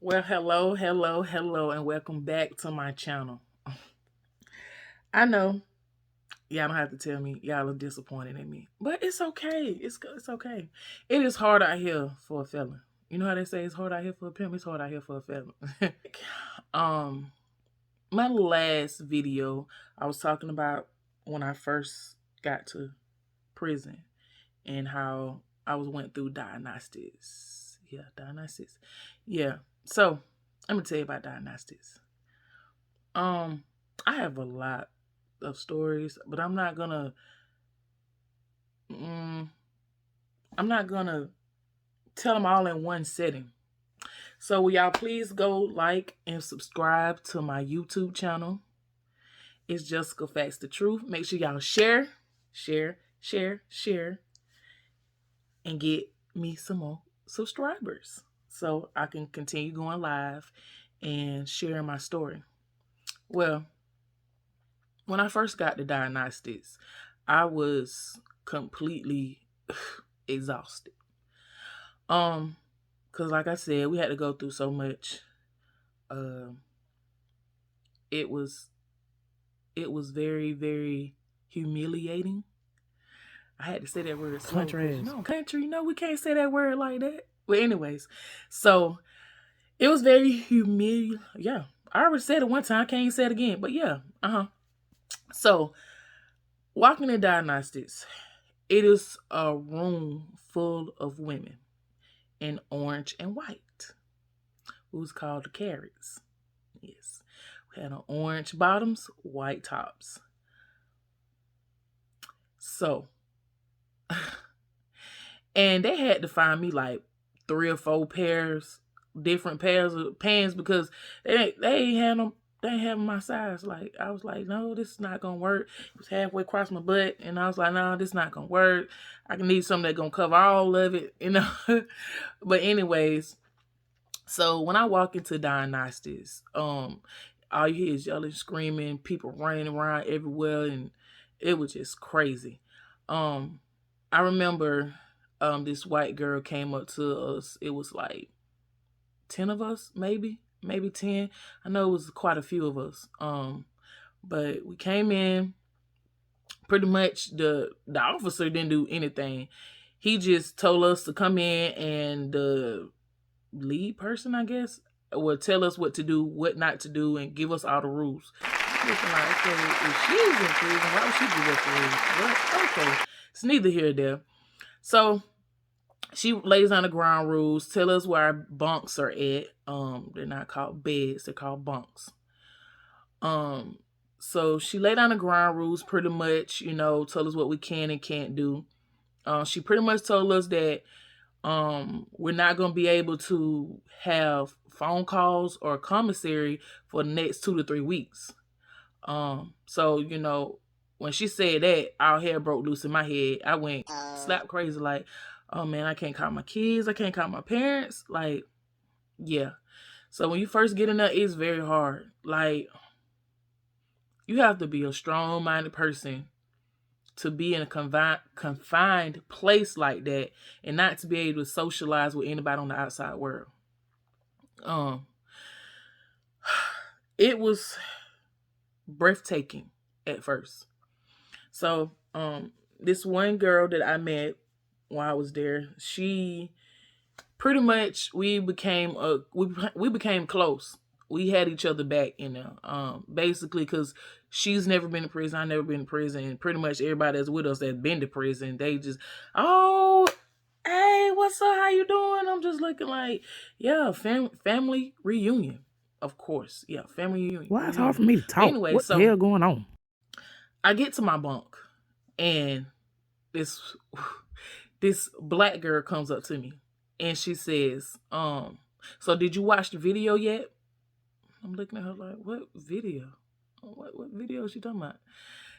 Well, hello, and welcome back to my channel. I know y'all don't have to tell me y'all are disappointed in me, but it's okay. It's okay. It is hard out here for a fella. You know how they say it's hard out here for a pimp. It's hard out here for a fella. um, my last video, I was talking about when I first got to prison and how I went through diagnostics. Yeah, diagnostics. Yeah. So let me tell you about diagnostics. Um, I have a lot of stories, but mm, I'm not gonna tell them all in one setting. So will y'all please go like and subscribe to my YouTube channel. It's Jessica Facts the Truth. Make sure y'all share, and get me some more subscribers so I can continue going live and sharing my story. Well, when I first got the diagnostics, I was completely exhausted. Cause like I said, we had to go through so much. Um, it was very, very humiliating. I had to say that word slow. Country. No, country. No, we can't say that word like that. Well, anyways, so it was very humiliating. Yeah, I already said it one time. I can't say it again. But yeah, So walking in diagnostics, it is a room full of women in orange and white, who's called the carrots. Yes, we had on orange bottoms, white tops. So, and they had to find me like 3 or 4 different pairs of pants because they ain't had them. They ain't having my size. Like I was like, no, this is not gonna work. It was halfway across my butt, and I was like, no, this is not gonna work. I can need something that's gonna cover all of it, you know. But anyways, so when I walk into diagnostics, all you hear is yelling, screaming, people running around everywhere, and it was just crazy. I remember this white girl came up to us. It was like 10 of us, maybe 10. I know it was quite a few of us. But we came in. Pretty much the officer didn't do anything. He just told us to come in, and the lead person, I guess, would tell us what to do, what not to do, and give us all the rules. Looking like, okay, if she's in prison, why would she give us the rules? But okay, it's neither here nor there. So she lays on the ground rules, tell us where our bunks are at. They're not called beds, they're called bunks. So she laid down the ground rules pretty much, told us what we can and can't do. She pretty much told us that we're not gonna be able to have phone calls or commissary for the next 2 to 3 weeks. So when she said that, our hair broke loose in my head. I went slap crazy, like, oh man, I can't call my kids, I can't call my parents. Like, yeah. So when you first get in there, it's very hard. Like, you have to be a strong-minded person to be in a confined place like that and not to be able to socialize with anybody on the outside world. It was breathtaking at first. So, this one girl that I met while I was there, she pretty much we became close. We had each other back in there. Basically because she's never been to prison, I never been to prison, and pretty much everybody that's with us that's been to prison, they just, oh, hey, what's up? How you doing? I'm just looking like, yeah, family reunion. Of course. Yeah, family reunion. Why it's hard for me to talk? Anyway, what the hell going on? I get to my bunk, and this black girl comes up to me, and she says, so did you watch the video yet? I'm looking at her like, what video? What video is she talking about?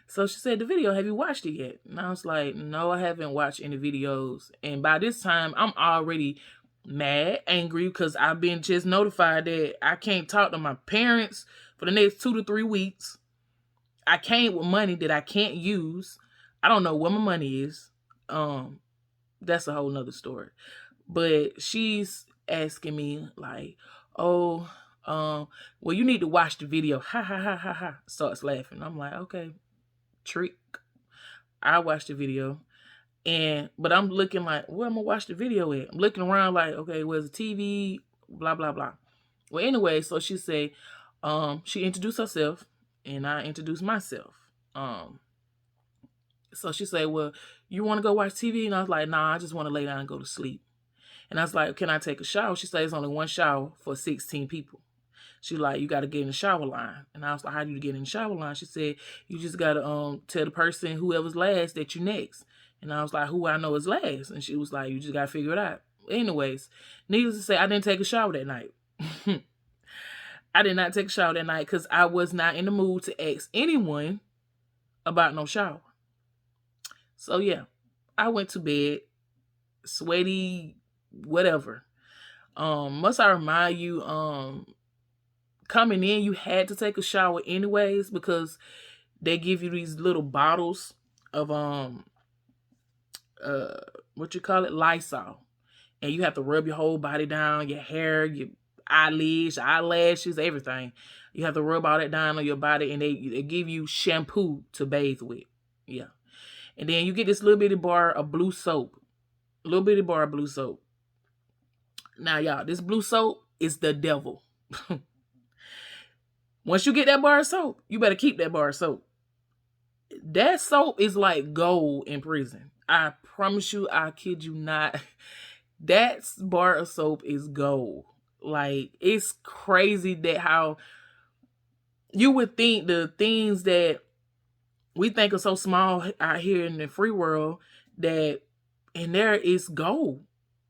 So she said, the video, have you watched it yet? And I was like, no, I haven't watched any videos. And by this time, I'm already mad, angry, because I've been just notified that I can't talk to my parents for the next 2 to 3 weeks. I came with money that I can't use. I don't know where my money is. That's a whole nother story. But she's asking me like, oh, well, you need to watch the video. Ha ha ha ha ha. Starts laughing. I'm like, okay, trick. I watched the video. But I'm looking like, where am I watch the video at? I'm looking around like, okay, where's the TV? Blah, blah, blah. Well, anyway, so she said, she introduced herself and I introduced myself. So she said, well, you want to go watch TV? And I was like, nah, I just want to lay down and go to sleep. And I was like, can I take a shower? She said, it's only one shower for 16 people. She like, you got to get in the shower line. And I was like, how do you get in the shower line? She said, you just got to tell the person, whoever's last, that you next. And I was like, who I know is last? And she was like, you just got to figure it out. Anyways, needless to say, I didn't take a shower that night. I did not take a shower that night because I was not in the mood to ask anyone about no shower. So yeah, I went to bed, sweaty, whatever. Must I remind you, coming in, you had to take a shower anyways because they give you these little bottles of what you call it, Lysol, and you have to rub your whole body down, your hair, your eyelids, your eyelashes, everything. You have to rub all that down on your body, and they give you shampoo to bathe with. Yeah, and then you get this little bitty bar of blue soap, Now, y'all, this blue soap is the devil. Once you get that bar of soap, you better keep that bar of soap. That soap is like gold in prison. I promise you, I kid you not. That bar of soap is gold. Like, it's crazy that how you would think the things that we think are so small out here in the free world, that in there is gold.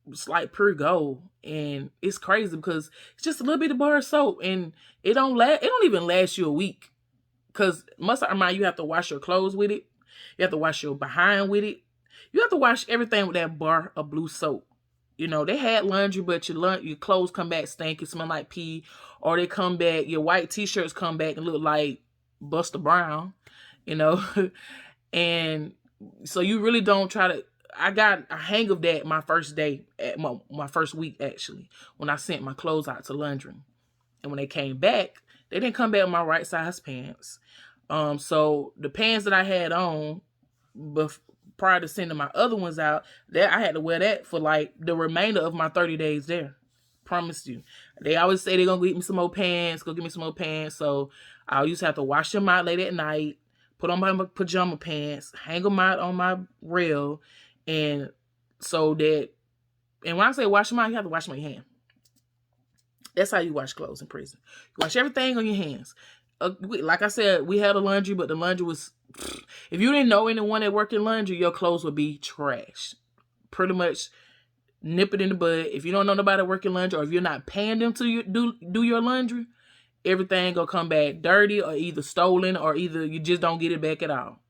It's like pure gold. And it's crazy because it's just a little bit of bar of soap, and it don't even last you a week. Because must I remind you, have to wash your clothes with it. You have to wash your behind with it. You have to wash everything with that bar of blue soap. You know, they had laundry, but your clothes come back stinky, smell like pee, or they come back, your white t-shirts come back and look like Buster Brown, you know. And so you really don't try to. I got a hang of that my first day, at my first week actually, when I sent my clothes out to laundry. And when they came back, they didn't come back with my right size pants. So the pants that I had on prior to sending my other ones out, that I had to wear that for like the remainder of my 30 days there. Promise you. They always say they're gonna get me some more pants, go get me some more pants. So I used to have to wash them out late at night, put on my pajama pants, hang them out on my rail, and so that, and when I say wash them out, you have to wash them on your hand. That's how you wash clothes in prison. You wash everything on your hands. Like I said, we had a laundry, but the laundry was, if you didn't know anyone that worked in laundry, your clothes would be trash. Pretty much nip it in the bud. If you don't know nobody working laundry, or if you're not paying them to do your laundry, everything gonna come back dirty, or either stolen, or either you just don't get it back at all.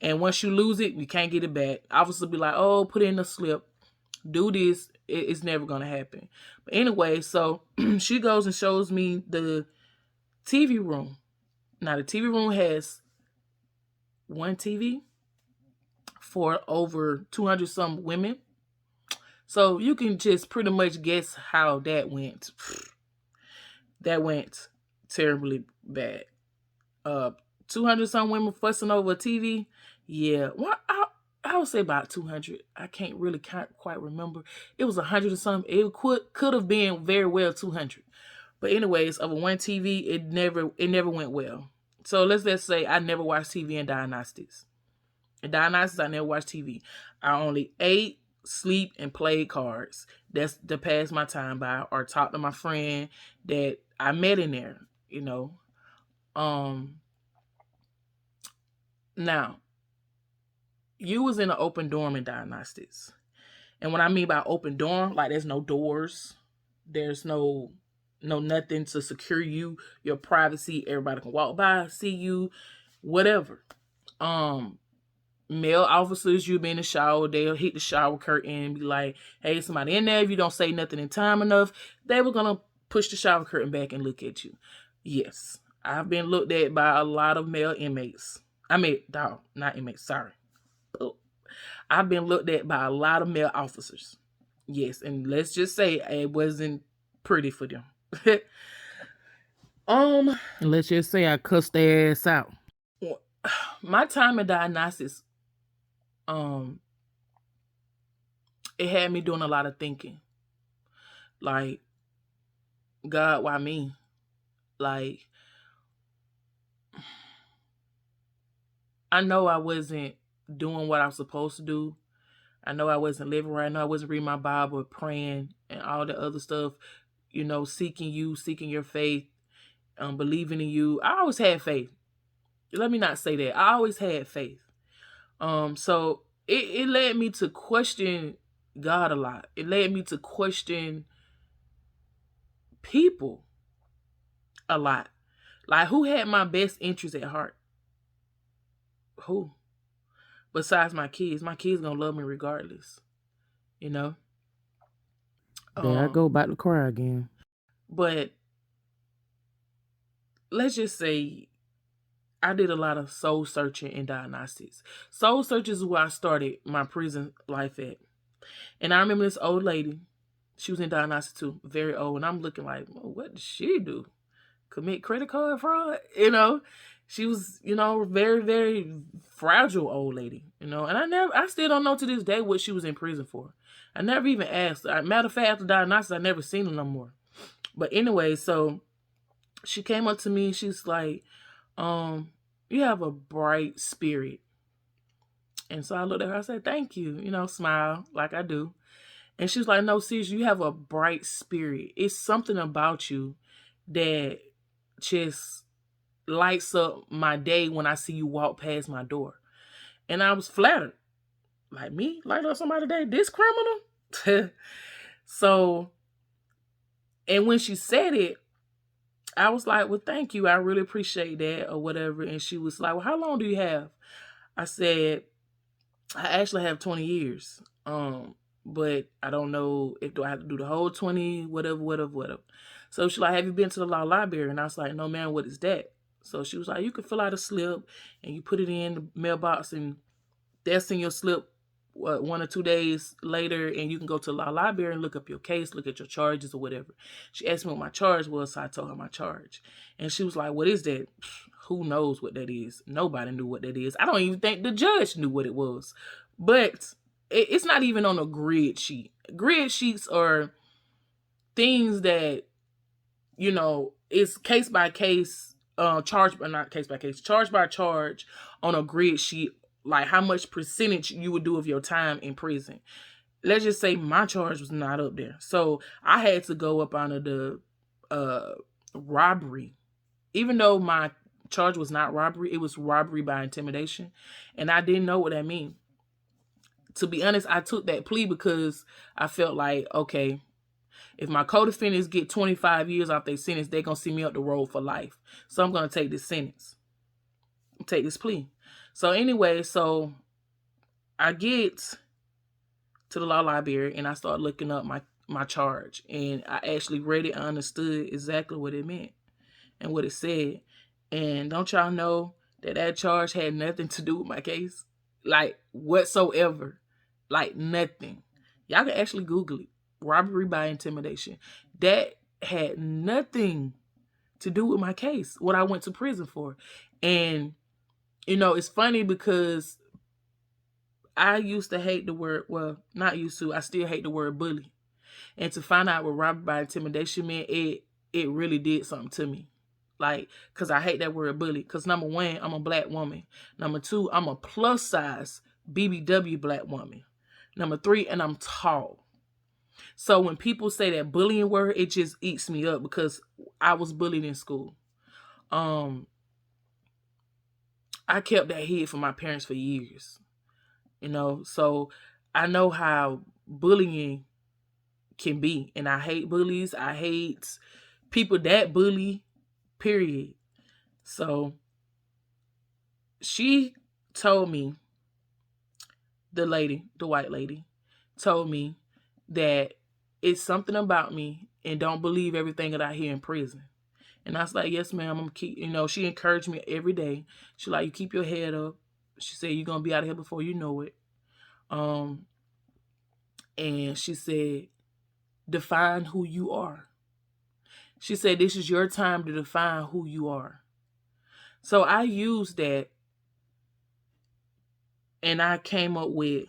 And once you lose it, you can't get it back. Officer be like, oh, put in a slip, do this. It's never gonna happen. But anyway, so she goes and shows me the TV room. Now the TV room has one TV for over 200 some women. So you can just pretty much guess how that went. That went terribly bad. 200 some women fussing over a TV. Yeah, well, I would say about 200. I can't quite remember. It was 100 or something. It could have been very well 200. But anyways, over one TV, it never went well. So let's just say I never watched TV in Diagnostics. In Diagnostics, I never watched TV. I only ate, sleep, and played cards. That's to pass my time by, or talk to my friend that I met in there, you know. Now, you was in an open dorm in Diagnostics. And what I mean by open dorm, like there's no doors. There's no nothing to secure you, your privacy. Everybody can walk by, see you, whatever. Male officers, you'll be in the shower, they'll hit the shower curtain and be like, hey, somebody in there. If you don't say nothing in time enough, they were gonna push the shower curtain back and look at you. Yes, I've been looked at by a lot of male inmates. Not inmates, sorry. I've been looked at by a lot of male officers. Yes, and let's just say it wasn't pretty for them. Let's just say I cussed their ass out. My time in diagnostics, it had me doing a lot of thinking. Like, God, why me? Like, I know I wasn't doing what I was supposed to do. I know I wasn't living right. I know I wasn't reading my Bible, praying, and all the other stuff. Seeking you, seeking your faith, believing in you. I always had faith. Let me not say that. I always had faith. So it led me to question God a lot. It led me to question people a lot. Like, who had my best interest at heart? Who? Besides my kids. My kids gonna love me regardless. There I go, about to cry again. But let's just say I did a lot of soul searching in diagnostics. Soul searching is where I started my prison life at. And I remember this old lady. She was in diagnostics too, very old. And I'm looking like, well, what did she do? Commit credit card fraud? She was, very, very fragile old lady, and I still don't know to this day what she was in prison for. I never even asked. Matter of fact, after diagnosis, I never seen her no more. But anyway, so she came up to me. She's like, you have a bright spirit. And so I looked at her, I said, thank you, smile like I do. And she was like, no, sis, you have a bright spirit. It's something about you that just lights up my day when I see you walk past my door. And I was flattered. Like, me? Light up somebody's day? This criminal? So, and when she said it, I was like, well, thank you. I really appreciate that, or whatever. And she was like, well, how long do you have? I said, I actually have 20 years. But I don't know if do I have to do the whole 20, whatever. So she's like, have you been to the law library? And I was like, no, man, what is that? So she was like, you can fill out a slip and you put it in the mailbox, and that's in your slip 1 or 2 days later, and you can go to the law library and look up your case, look at your charges or whatever. She asked me what my charge was, so I told her my charge. And she was like, what is that? Who knows what that is? Nobody knew what that is. I don't even think the judge knew what it was. But it's not even on a grid sheet. Grid sheets are things that, it's case by case, charge by charge on a grid sheet, like how much percentage you would do of your time in prison. Let's just say my charge was not up there. So I had to go up under the robbery. Even though my charge was not robbery, it was robbery by intimidation. And I didn't know what that meant. To be honest, I took that plea because I felt like, okay, if my co-defendants get 25 years off their sentence, they're going to see me up the road for life. So I'm going to take this sentence. Take this plea. So anyway, so I get to the law library and I start looking up my charge. And I actually read it and understood exactly what it meant and what it said. And don't y'all know that charge had nothing to do with my case? Like, whatsoever. Like, nothing. Y'all can actually Google it. Robbery by intimidation. That had nothing to do with my case, what I went to prison for. And, it's funny because I used to hate the word, well, not used to, I still hate the word bully. And to find out what robbery by intimidation meant, it really did something to me. Like, because I hate that word bully. Because number one, I'm a black woman. Number two, I'm a plus size BBW black woman. Number three, and I'm tall. So when people say that bullying word, it just eats me up because I was bullied in school. I kept that hid from my parents for years. So I know how bullying can be. And I hate bullies. I hate people that bully, period. So she told me, the white lady, told me that it's something about me and don't believe everything that I hear in prison. And I was like, yes, ma'am, I'm going to keep, she encouraged me every day. She like, you keep your head up. She said, you're going to be out of here before you know it. And she said, define who you are. She said, this is your time to define who you are. So I used that, and I came up with,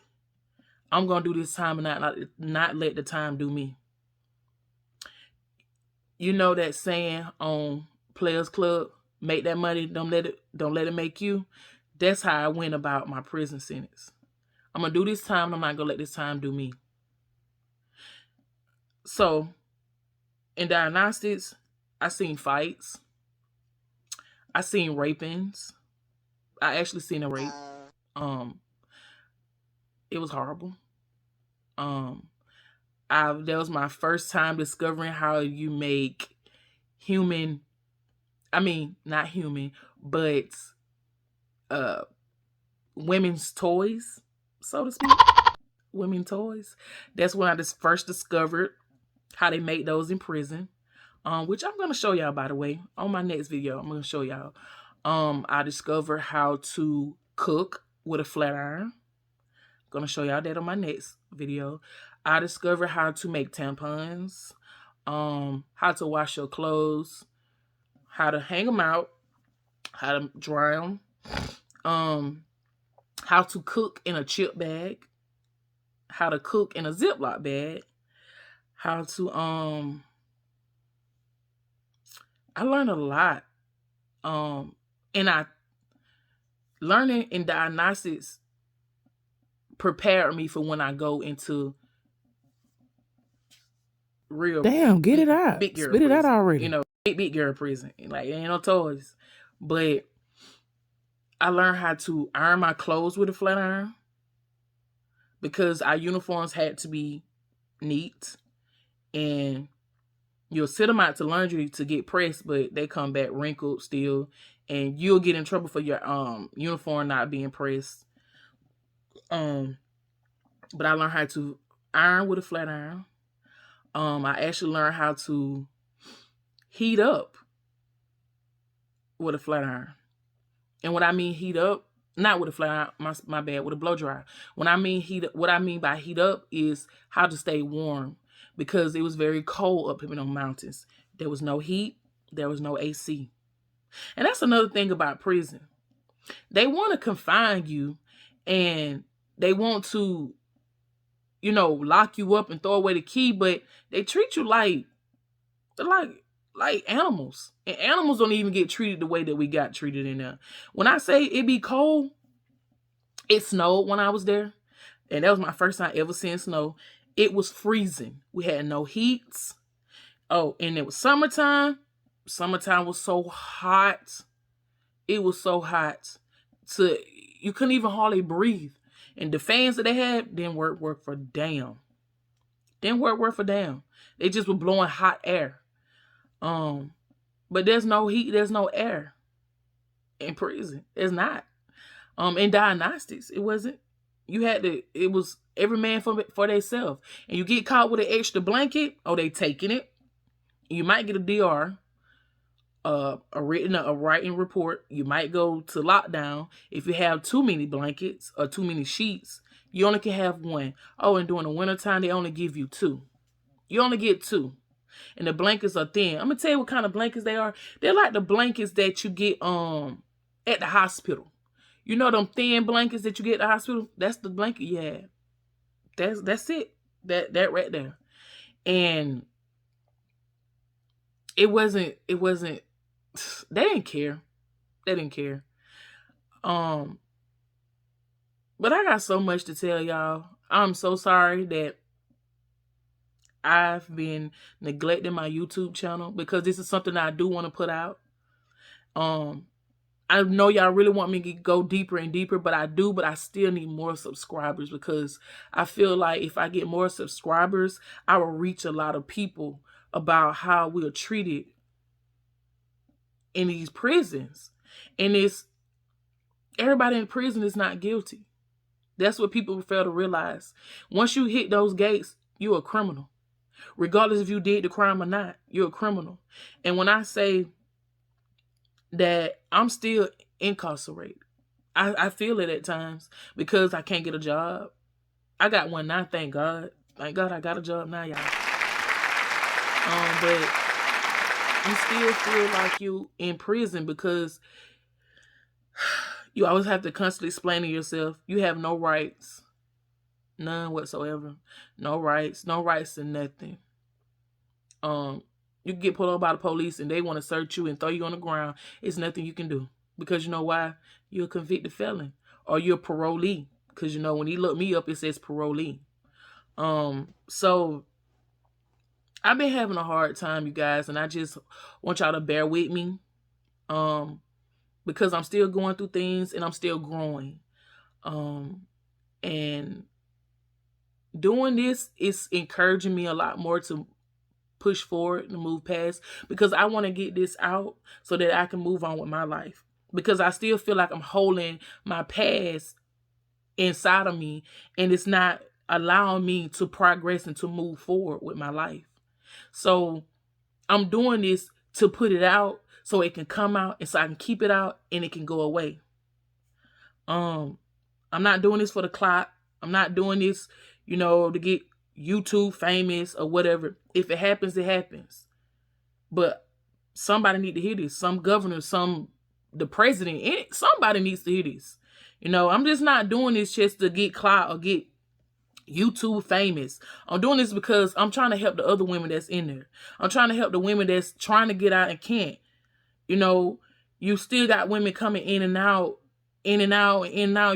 I'm going to do this time and not let the time do me. You know that saying on Players Club, make that money, don't let it make you. That's how I went about my prison sentence. I'm going to do this time, and I'm not going to let this time do me. So, in Diagnostics, I seen fights. I seen rapings. I actually seen a rape. It was horrible. That was my first time discovering how you make not human, but women's toys, so to speak. Women's toys. That's when I just first discovered how they make those in prison. Which I'm gonna show y'all, by the way, on my next video. I'm gonna show y'all. I discovered how to cook with a flat iron. Gonna show y'all that on my next video. I discovered how to make tampons, how to wash your clothes, how to hang them out, how to dry them, how to cook in a chip bag, how to cook in a Ziploc bag, how to I learned a lot. And learning in Diagnostics prepared me for when I go into real get it out. Big girl Spit it prison. out already. You know, big girl prison. Like, ain't no toys. But I learned how to iron my clothes with a flat iron because our uniforms had to be neat, and you'll sit them out to laundry to get pressed, but they come back wrinkled still, and you'll get in trouble for your uniform not being pressed. But I learned how to iron with a flat iron. I actually learned how to heat up with a flat iron. And what I mean heat up, not with a flat iron, my bad, with a blow dryer. When I mean heat up, what I mean by heat up is how to stay warm, because it was very cold up in the mountains. There was no heat, there was no AC. And that's another thing about prison. They want to confine you, and they want to, lock you up and throw away the key, but they treat you like animals. And animals don't even get treated the way that we got treated in there. When I say it be cold, it snowed when I was there. And that was my first time ever seeing snow. It was freezing. We had no heats. Oh, and it was summertime. Summertime was so hot. It was so hot. You couldn't even hardly breathe. And the fans that they had didn't work for damn. Didn't work for damn. They just were blowing hot air. But there's no heat, there's no air in prison. There's not. In Diagnostics, it wasn't. It was every man for themselves. And you get caught with an extra blanket, they taking it. You might get a DR, a written report. You might go to lockdown. If you have too many blankets or too many sheets, you only can have one. And during the wintertime, they only give you 2. You only get 2. And the blankets are thin. I'm going to tell you what kind of blankets they are. They're like the blankets that you get at the hospital. You know them thin blankets that you get at the hospital? That's the blanket you have. That's it. That right there. And it wasn't they didn't care. They didn't care. But I got so much to tell y'all. I'm so sorry that I've been neglecting my YouTube channel, because this is something that I do want to put out. I know y'all really want me to go deeper and deeper, but I still need more subscribers, because I feel like if I get more subscribers, I will reach a lot of people about how we're treated in these prisons. And everybody in prison is not guilty. That's what people fail to realize. Once you hit those gates, you're a criminal. Regardless if you did the crime or not, you're a criminal. And when I say that I'm still incarcerated, I feel it at times, because I can't get a job. I got one now, thank God. Thank God I got a job now, y'all. But you still feel like you in prison because you always have to constantly explain to yourself you have no rights, none whatsoever, no rights to nothing. You get pulled over by the police and they want to search you and throw you on the ground. It's nothing you can do because you know why? You're a convicted felon or you're a parolee, because you know when he looked me up it says parolee. So I've been having a hard time, you guys, and I just want y'all to bear with me. Because I'm still going through things and I'm still growing. And doing this is encouraging me a lot more to push forward and move past, because I want to get this out so that I can move on with my life, because I still feel like I'm holding my past inside of me and it's not allowing me to progress and to move forward with my life. So I'm doing this to put it out so it can come out and so I can keep it out and it can go away. I'm not doing this for the clout. I'm not doing this, to get YouTube famous or whatever. If it happens, it happens. But somebody need to hear this. Some governor, the president, somebody needs to hear this. I'm just not doing this just to get clout or get YouTube famous. I'm doing this because I'm trying to help the other women that's in there. I'm trying to help the women that's trying to get out and can't. You still got women coming in and out. You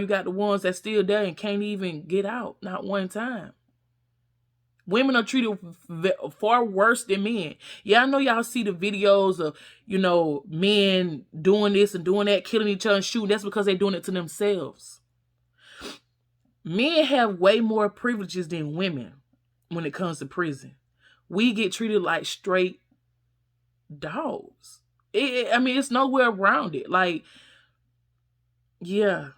got the ones that still there and can't even get out, not one time. Women are treated far worse than men. Yeah, I know y'all see the videos of, men doing this and doing that, killing each other and shooting. That's because they're doing it to themselves. Men have way more privileges than women when it comes to prison. We get treated like straight dogs. It's nowhere around it. Like, yeah.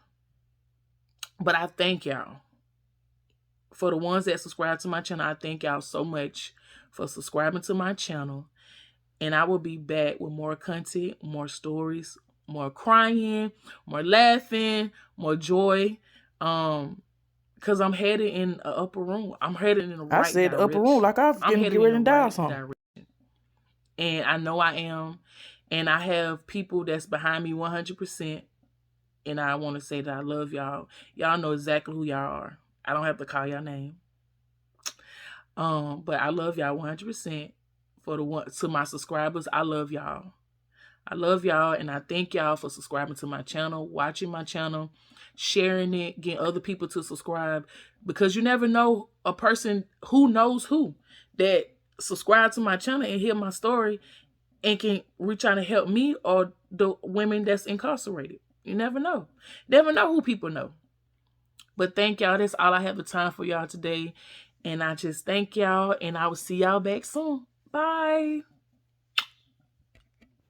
But I thank y'all. For the ones that subscribe to my channel, I thank y'all so much for subscribing to my channel. And I will be back with more content, more stories, more crying, more laughing, more joy. Because I'm headed in an upper room. I'm headed in the right direction. I said upper room like I'm getting ready to die or something. And I know I am. And I have people that's behind me 100%. And I want to say that I love y'all. Y'all know exactly who y'all are. I don't have to call y'all name. But I love y'all 100%. To my subscribers, I love y'all. I love y'all, and I thank y'all for subscribing to my channel, watching my channel, sharing it, getting other people to subscribe, because you never know a person who knows who that subscribe to my channel and hear my story and can reach out and help me or the women that's incarcerated. You never know. Never know who people know. But thank y'all. That's all I have the time for y'all today. And I just thank y'all, and I will see y'all back soon. Bye.